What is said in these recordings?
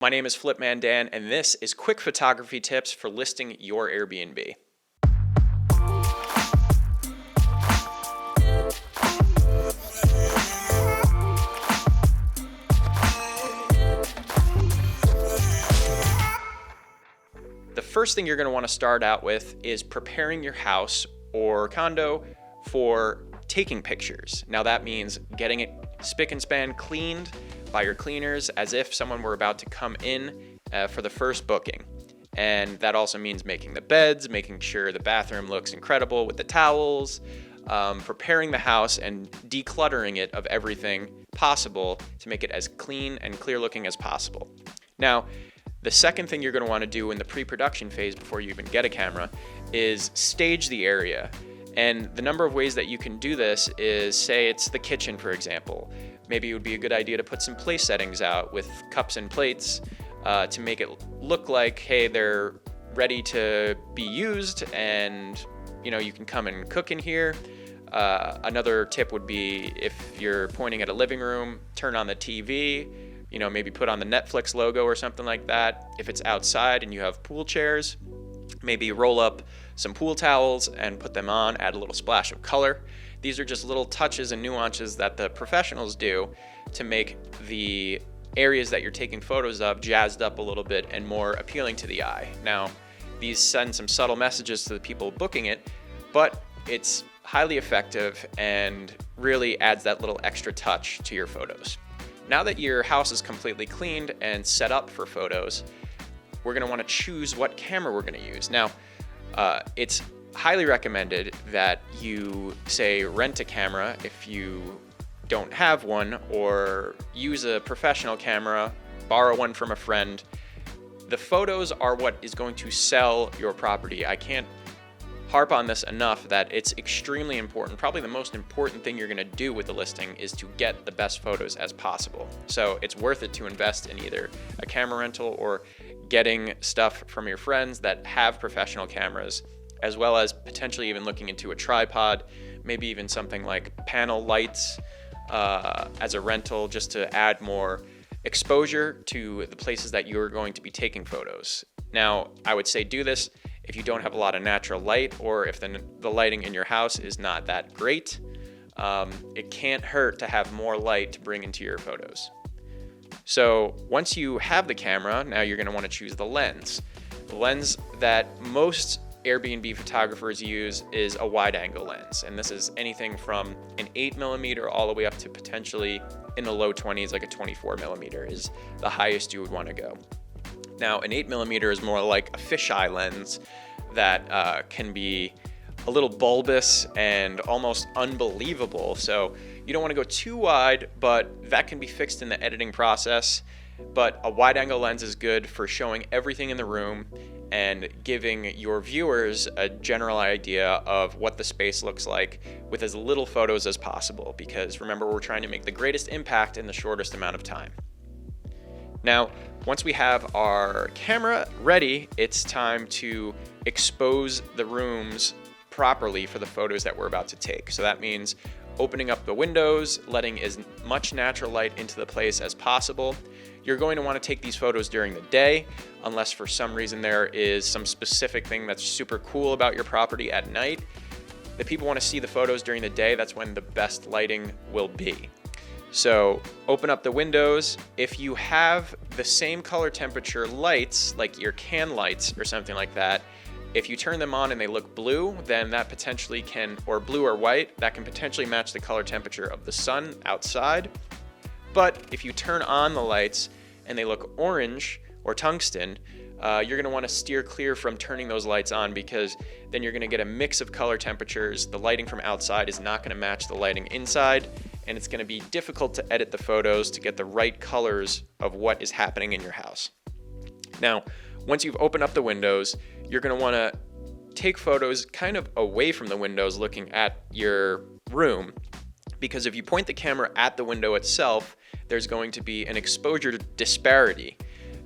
My name is Flipman Dan, and this is quick photography tips for listing your Airbnb. The first thing you're going to want to start out with is preparing your house or condo for taking pictures. Now that means getting it spick and span cleaned by your cleaners as if someone were about to come in for the first booking. And that also means making the beds, making sure the bathroom looks incredible with the towels, preparing the house and decluttering it of everything possible to make it as clean and clear looking as possible. Now, the second thing you're going to want to do in the pre-production phase before you even get a camera is stage the area. And the number of ways that you can do this is, say it's the kitchen, for example. Maybe it would be a good idea to put some place settings out with cups and plates to make it look like, hey, they're ready to be used and you can come and cook in here. Another tip would be if you're pointing at a living room, turn on the TV, maybe put on the Netflix logo or something like that. If it's outside and you have pool chairs, maybe roll up some pool towels and put them on, add a little splash of color. These are just little touches and nuances that the professionals do to make the areas that you're taking photos of jazzed up a little bit and more appealing to the eye. Now, these send some subtle messages to the people booking it, but it's highly effective and really adds that little extra touch to your photos. Now that your house is completely cleaned and set up for photos, we're going to want to choose what camera we're going to use. Now, it's highly recommended that you, say, rent a camera if you don't have one, or use a professional camera, borrow one from a friend. The photos are what is going to sell your property. I can't harp on this enough that it's extremely important. Probably the most important thing you're going to do with the listing is to get the best photos as possible. So it's worth it to invest in either a camera rental or getting stuff from your friends that have professional cameras, as well as potentially even looking into a tripod, maybe even something like panel lights as a rental, just to add more exposure to the places that you're going to be taking photos. Now, I would say do this if you don't have a lot of natural light, or if the lighting in your house is not that great. It can't hurt to have more light to bring into your photos. So once you have the camera, now you're going to want to choose the lens. The lens that most Airbnb photographers use is a wide angle lens. And this is anything from an 8mm all the way up to potentially in the low 20s, like a 24mm is the highest you would want to go. Now, an 8mm is more like a fisheye lens that can be a little bulbous and almost unbelievable. So you don't want to go too wide, but that can be fixed in the editing process. But a wide angle lens is good for showing everything in the room and giving your viewers a general idea of what the space looks like with as little photos as possible. Because remember, we're trying to make the greatest impact in the shortest amount of time. Now, once we have our camera ready, it's time to expose the rooms properly for the photos that we're about to take. So that means opening up the windows, letting as much natural light into the place as possible. You're going to want to take these photos during the day, unless for some reason there is some specific thing that's super cool about your property at night. If people want to see the photos during the day, that's when the best lighting will be. So open up the windows. If you have the same color temperature lights, like your can lights or something like that, if you turn them on and they look blue, then that potentially can, or blue or white, that can potentially match the color temperature of the sun outside. But if you turn on the lights and they look orange or tungsten, you're going to want to steer clear from turning those lights on, because then you're going to get a mix of color temperatures. The lighting from outside is not going to match the lighting inside, and it's going to be difficult to edit the photos to get the right colors of what is happening in your house. Now, once you've opened up the windows, you're going to want to take photos kind of away from the windows looking at your room, because if you point the camera at the window itself, there's going to be an exposure disparity.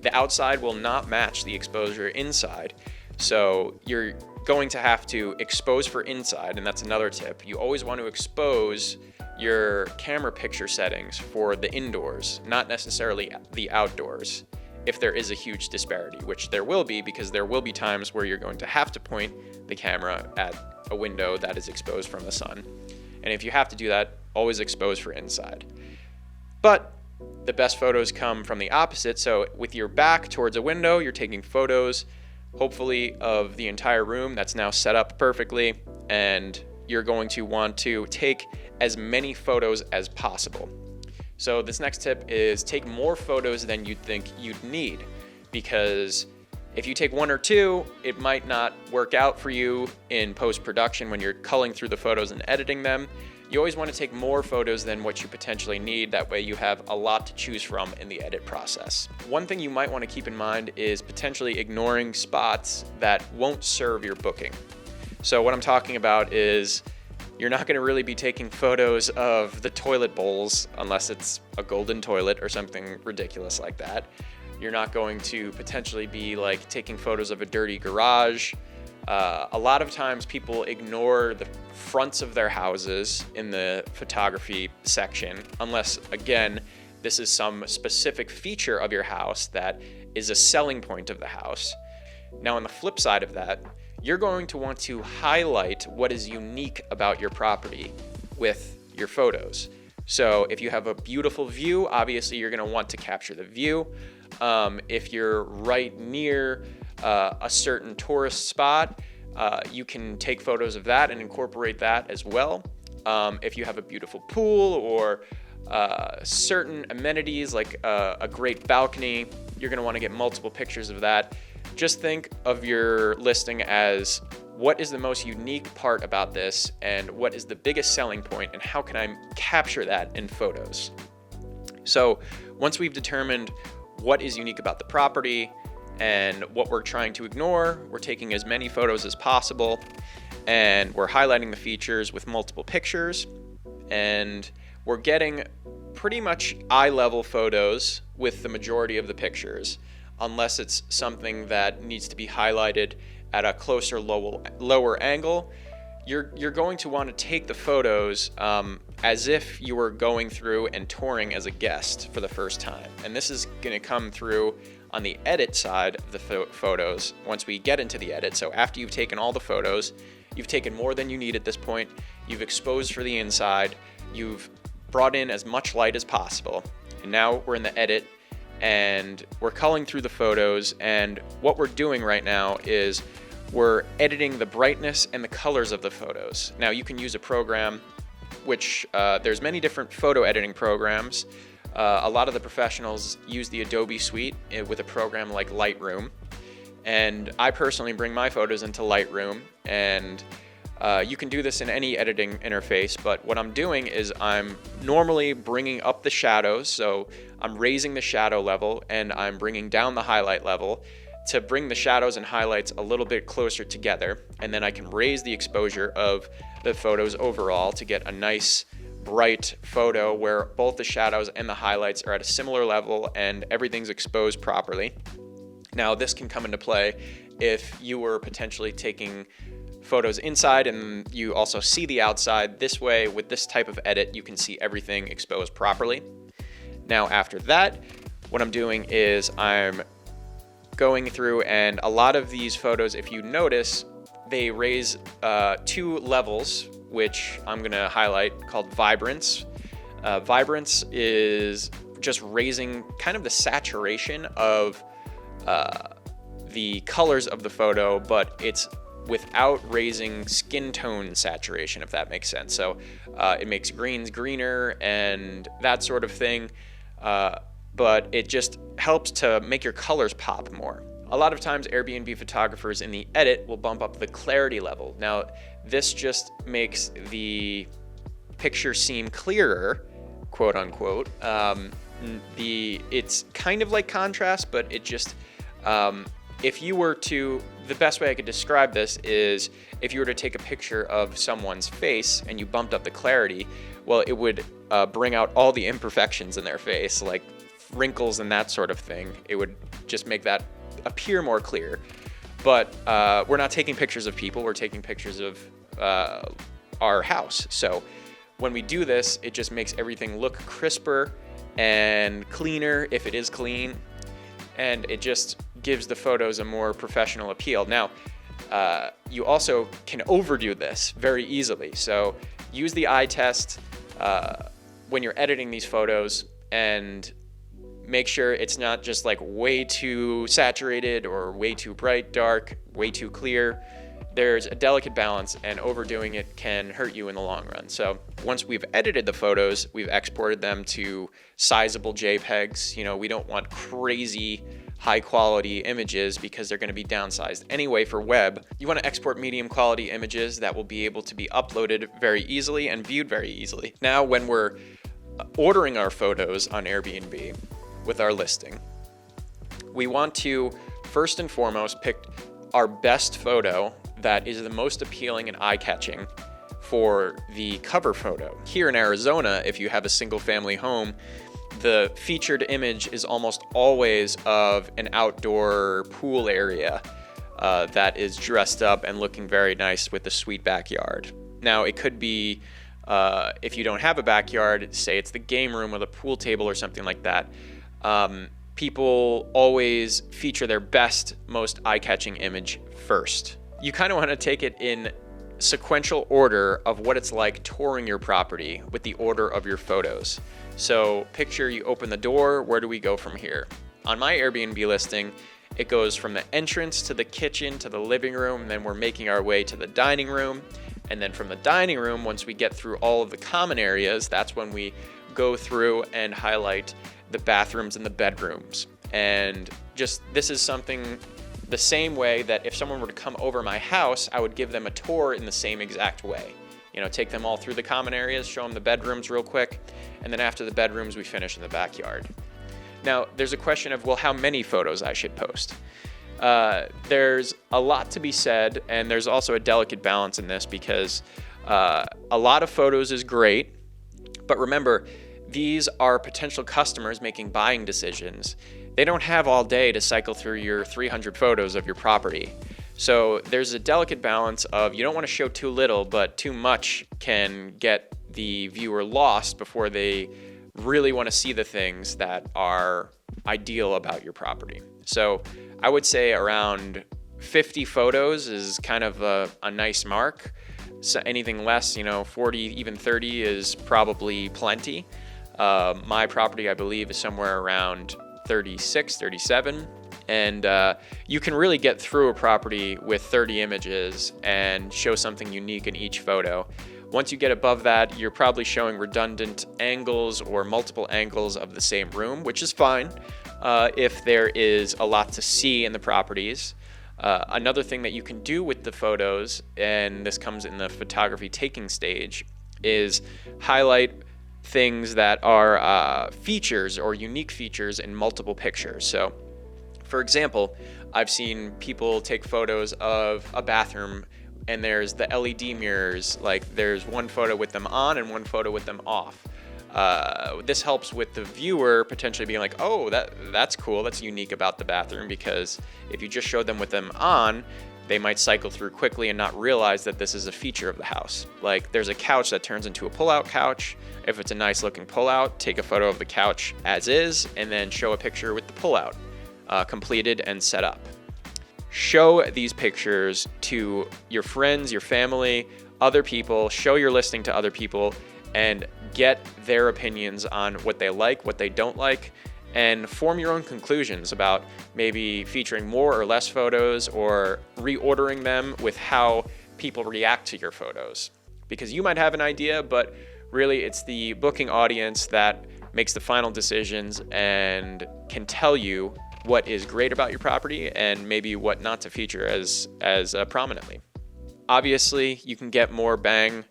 The outside will not match the exposure inside. So you're going to have to expose for inside, and that's another tip. You always want to expose your camera picture settings for the indoors, not necessarily the outdoors. if there is a huge disparity, which there will be, because there will be times where you're going to have to point the camera at a window that is exposed from the sun. And if you have to do that, always expose for inside. But the best photos come from the opposite. So with your back towards a window, you're taking photos, hopefully of the entire room that's now set up perfectly, and you're going to want to take as many photos as possible. So this next tip is take more photos than you'd think you'd need, because if you take one or two, it might not work out for you in post-production when you're culling through the photos and editing them. You always want to take more photos than what you potentially need. That way you have a lot to choose from in the edit process. One thing you might want to keep in mind is potentially ignoring spots that won't serve your booking. So what I'm talking about is you're not going to really be taking photos of the toilet bowls unless it's a golden toilet or something ridiculous like that. You're not going to potentially be like taking photos of a dirty garage. A lot of times people ignore the fronts of their houses in the photography section, unless, again, this is some specific feature of your house that is a selling point of the house. Now, on the flip side of that, you're going to want to highlight what is unique about your property with your photos. So if you have a beautiful view, obviously you're going to want to capture the view. If you're right near a certain tourist spot, you can take photos of that and incorporate that as well. If you have a beautiful pool or certain amenities like a great balcony, you're going to want to get multiple pictures of that. Just think of your listing as what is the most unique part about this and what is the biggest selling point and how can I capture that in photos. So once we've determined what is unique about the property and what we're trying to ignore, we're taking as many photos as possible and we're highlighting the features with multiple pictures, and we're getting pretty much eye-level photos with the majority of the pictures, unless it's something that needs to be highlighted at a closer lower angle. You're going to want to take the photos as if you were going through and touring as a guest for the first time. And this is going to come through on the edit side of the photos once we get into the edit. So after you've taken all the photos, you've taken more than you need at this point, you've exposed for the inside, you've brought in as much light as possible, and now we're in the edit and we're culling through the photos, and what we're doing right now is we're editing the brightness and the colors of the photos. Now you can use a program which there's many different photo editing programs. A lot of the professionals use the Adobe suite with a program like Lightroom, and I personally bring my photos into Lightroom, and you can do this in any editing interface, but what I'm doing is I'm normally bringing up the shadows, so I'm raising the shadow level and I'm bringing down the highlight level to bring the shadows and highlights a little bit closer together, and then I can raise the exposure of the photos overall to get a nice bright photo where both the shadows and the highlights are at a similar level and everything's exposed properly. Now this can come into play if you were potentially taking photos inside and you also see the outside. This way, with this type of edit, you can see everything exposed properly. Now after that, what I'm doing is I'm going through, and a lot of these photos, if you notice, they raise two levels, which I'm going to highlight, called vibrance. Vibrance is just raising kind of the saturation of the colors of the photo, but it's without raising skin tone saturation, if that makes sense. So it makes greens greener and that sort of thing, but it just helps to make your colors pop more. A lot of times Airbnb photographers in the edit will bump up the clarity level. Now this just makes the picture seem clearer, quote unquote. It's kind of like contrast, but it just, if you were to, the best way I could describe this is if you were to take a picture of someone's face and you bumped up the clarity, well, it would bring out all the imperfections in their face, like wrinkles and that sort of thing. It would just make that appear more clear. But we're not taking pictures of people, we're taking pictures of our house. So when we do this, it just makes everything look crisper and cleaner if it is clean. and it just gives the photos a more professional appeal. Now, you also can overdo this very easily. So use the eye test when you're editing these photos, and make sure it's not just like way too saturated or way too bright, dark, way too clear. There's a delicate balance, and overdoing it can hurt you in the long run. So once we've edited the photos, we've exported them to sizable JPEGs. You know, we don't want crazy high quality images because they're going to be downsized anyway for web. You want to export medium quality images that will be able to be uploaded very easily and viewed very easily. Now, when we're ordering our photos on Airbnb with our listing, we want to first and foremost pick our best photo that is the most appealing and eye-catching for the cover photo. Here in Arizona, if you have a single family home, the featured image is almost always of an outdoor pool area that is dressed up and looking very nice with a sweet backyard. Now, it could be, if you don't have a backyard, say it's the game room or the pool table or something like that, people always feature their best, most eye-catching image first. You kind of want to take it in sequential order of what it's like touring your property with the order of your photos. So picture you open the door, where do we go from here? On my Airbnb listing, it goes from the entrance to the kitchen to the living room, and then we're making our way to the dining room. And then from the dining room, once we get through all of the common areas, that's when we go through and highlight the bathrooms and the bedrooms. And just, this is something the same way that if someone were to come over my house, I would give them a tour in the same exact way. You know, take them all through the common areas, show them the bedrooms real quick, and then after the bedrooms, we finish in the backyard. Now, there's a question of, well, how many photos I should post? There's a lot to be said, and there's also a delicate balance in this because a lot of photos is great, but remember, these are potential customers making buying decisions. They don't have all day to cycle through your 300 photos of your property. So there's a delicate balance of, you don't want to show too little, but too much can get the viewer lost before they really want to see the things that are ideal about your property. So I would say around 50 photos is kind of a nice mark. So anything less, 40, even 30 is probably plenty. My property, I believe, is somewhere around 36, 37. And you can really get through a property with 30 images and show something unique in each photo. Once you get above that, you're probably showing redundant angles or multiple angles of the same room, which is fine if there is a lot to see in the properties. Another thing that you can do with the photos, and this comes in the photography taking stage, is highlight things that are features or unique features in multiple pictures. So, for example, I've seen people take photos of a bathroom and there's the LED mirrors, like there's one photo with them on and one photo with them off. This helps with the viewer potentially being like, oh, that's cool, that's unique about the bathroom, because if you just showed them with them on, they might cycle through quickly and not realize that this is a feature of the house. Like there's a couch that turns into a pull-out couch. If it's a nice looking pull-out, take a photo of the couch as is and then show a picture with the pull-out completed and set up. Show these pictures to your friends, your family, other people. Show your listing to other people and get their opinions on what they like, what they don't like, and form your own conclusions about maybe featuring more or less photos or reordering them with how people react to your photos. Because you might have an idea, but really it's the booking audience that makes the final decisions and can tell you what is great about your property and maybe what not to feature as prominently. Obviously, you can get more bang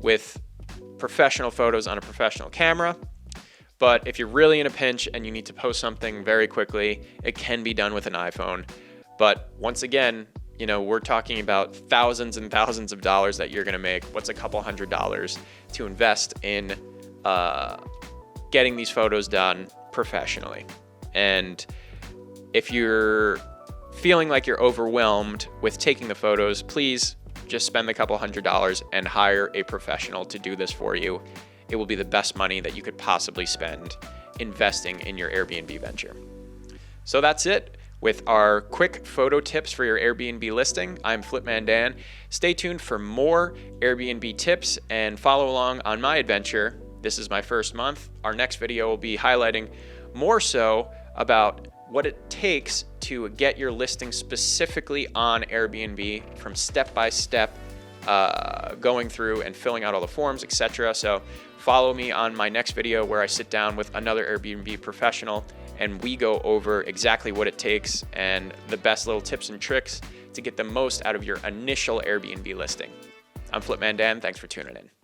with professional photos on a professional camera, but if you're really in a pinch and you need to post something very quickly, it can be done with an iPhone. But once again, we're talking about thousands and thousands of dollars that you're going to make. What's a couple $100s to invest in getting these photos done professionally? And if you're feeling like you're overwhelmed with taking the photos, please just spend a couple $100s and hire a professional to do this for you. It will be the best money that you could possibly spend investing in your Airbnb venture. So that's it with our quick photo tips for your Airbnb listing. I'm Flipman Dan. Stay tuned for more Airbnb tips and follow along on my adventure. This is my first month. Our next video will be highlighting more so about what it takes to get your listing specifically on Airbnb, from step by step, going through and filling out all the forms, etc. So follow me on my next video where I sit down with another Airbnb professional and we go over exactly what it takes and the best little tips and tricks to get the most out of your initial Airbnb listing. I'm Flipman Dan. Thanks for tuning in.